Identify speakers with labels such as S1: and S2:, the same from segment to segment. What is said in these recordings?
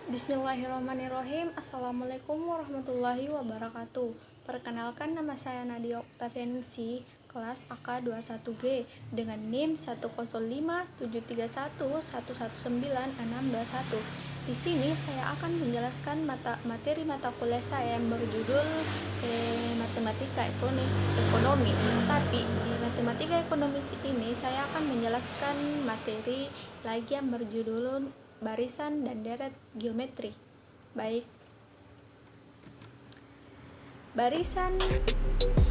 S1: Bismillahirrahmanirrahim. Assalamualaikum warahmatullahi wabarakatuh. Perkenalkan, nama saya Nadia Oktaviansi, kelas AK21G dengan NIM 10573111961. Di sini saya akan menjelaskan materi mata kuliah saya yang berjudul Matematika Ekonomi. Tapi di Matematika Ekonomi ini saya akan menjelaskan materi lagi yang berjudul barisan dan deret geometri. Baik. Barisan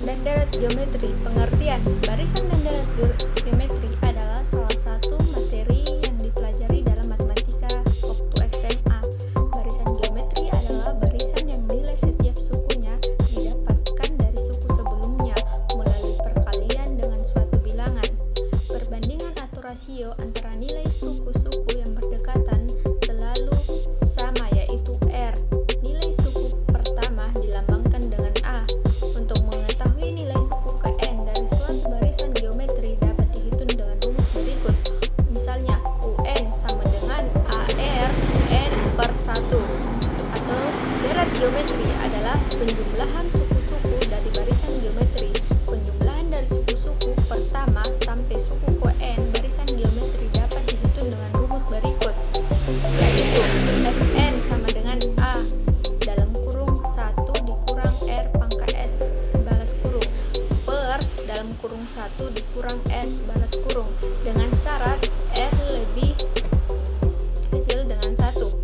S1: dan deret geometri. Pengertian: barisan dan deret geometri adalah salah satu materi yang dipelajari dalam matematika waktu SMA. Barisan geometri adalah barisan yang nilai setiap sukunya didapatkan dari suku sebelumnya melalui perkalian dengan suatu bilangan. Perbandingan atau rasio antara nilai suku-suku yang berdekatan selalu sama, yaitu R. Nilai suku pertama dilambangkan dengan A. Untuk mengetahui nilai suku ke N dari suatu barisan geometri dapat dihitung dengan rumus berikut. Misalnya, UN sama dengan AR N per 1. Atau deret geometri adalah penjumlahan suku-suku dari barisan geometri. Penjumlahan dari suku-suku pertama sampai suku ke N barisan geometri dapat dihitung dengan rumus berikut, yaitu Sn sama dengan A dalam kurung 1 dikurang R pangkat S balas kurung per dalam kurung 1 dikurang S balas kurung dengan syarat R lebih kecil dengan 1,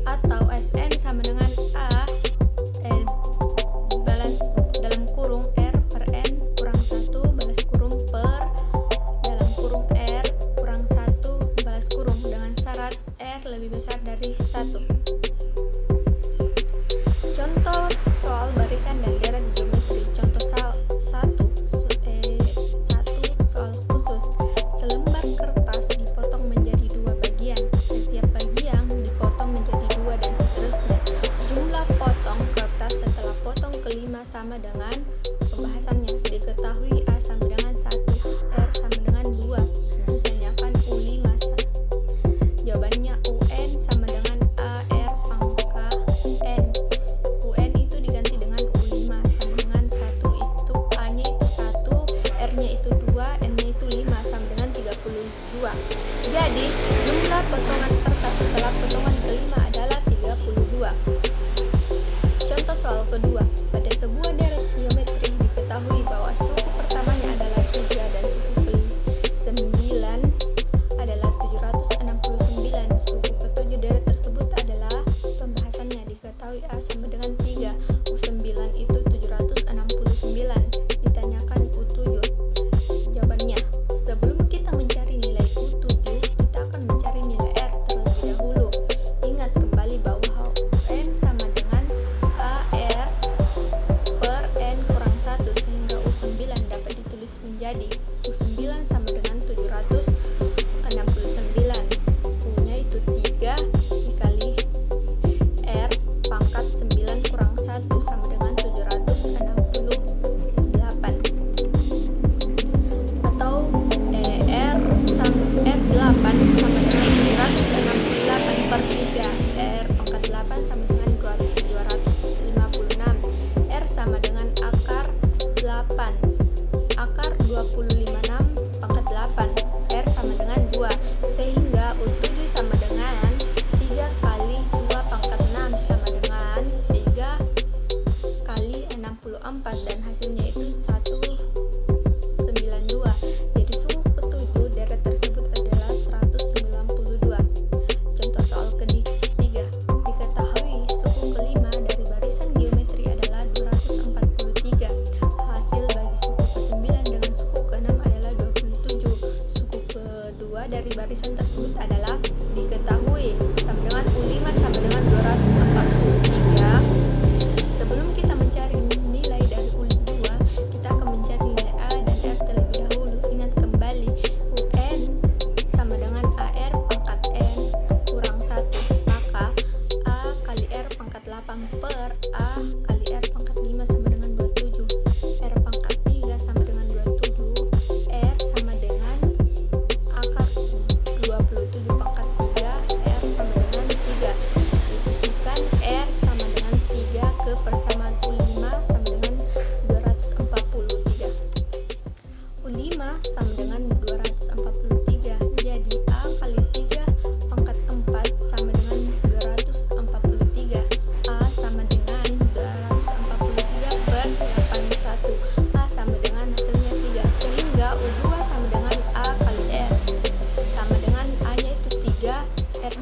S1: atau Sn sama dengan A balas dalam kurung R per N kurang 1 balas kurung per dalam kurung R kurang 1 balas kurung dengan syarat R lebih besar dari 1. Contoh soal barisan dan deret geometri. Contoh 1 soal khusus. Selembar kertas dipotong menjadi 2 bagian. Setiap bagian dipotong menjadi 2 dan seterusnya. Jumlah potong kertas setelah potong kelima sama dengan pembahasannya. Diketahui A sama dengan 1, R sama dengan 2. Ditanyakan U5. Jawabannya UN sama dengan AR pangkat N. UN itu diganti dengan U5.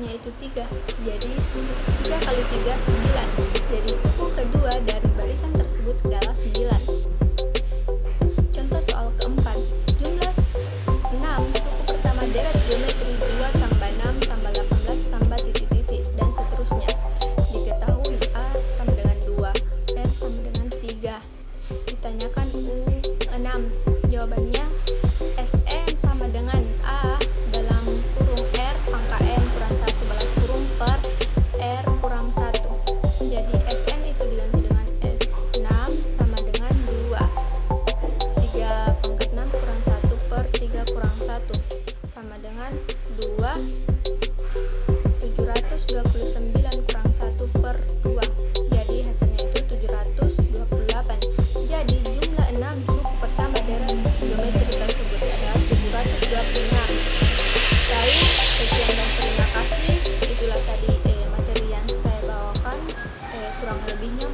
S1: S-nya itu 3, jadi 3 kali 3 9. Jadi suku kedua dari barisan tersebut adalah 9. Contoh soal keempat, jumlah 6 suku pertama deret geometri 2 tambah 6 tambah 18 tambah titik-titik dan seterusnya. Diketahui A sama dengan 2, R sama dengan 3. Ditanyakan U6. Jawabannya Sn sama dengan A dalam kurung R pangkat N kurang 1 balas kurung per R kurang 1. Jadi Sn itu diganti dengan S6 sama dengan 2. 3 pangkat 6 kurang 1 per 3 kurang 1 sama dengan 2. 729 kurang 1 per 2. Jadi hasilnya itu 728. Jadi jumlah 6 suku pertama deret geometri tersebut adalah 726. Baik, sekian dan terima kasih. Itulah tadi materi yang saya bawakan. Kurang lebihnya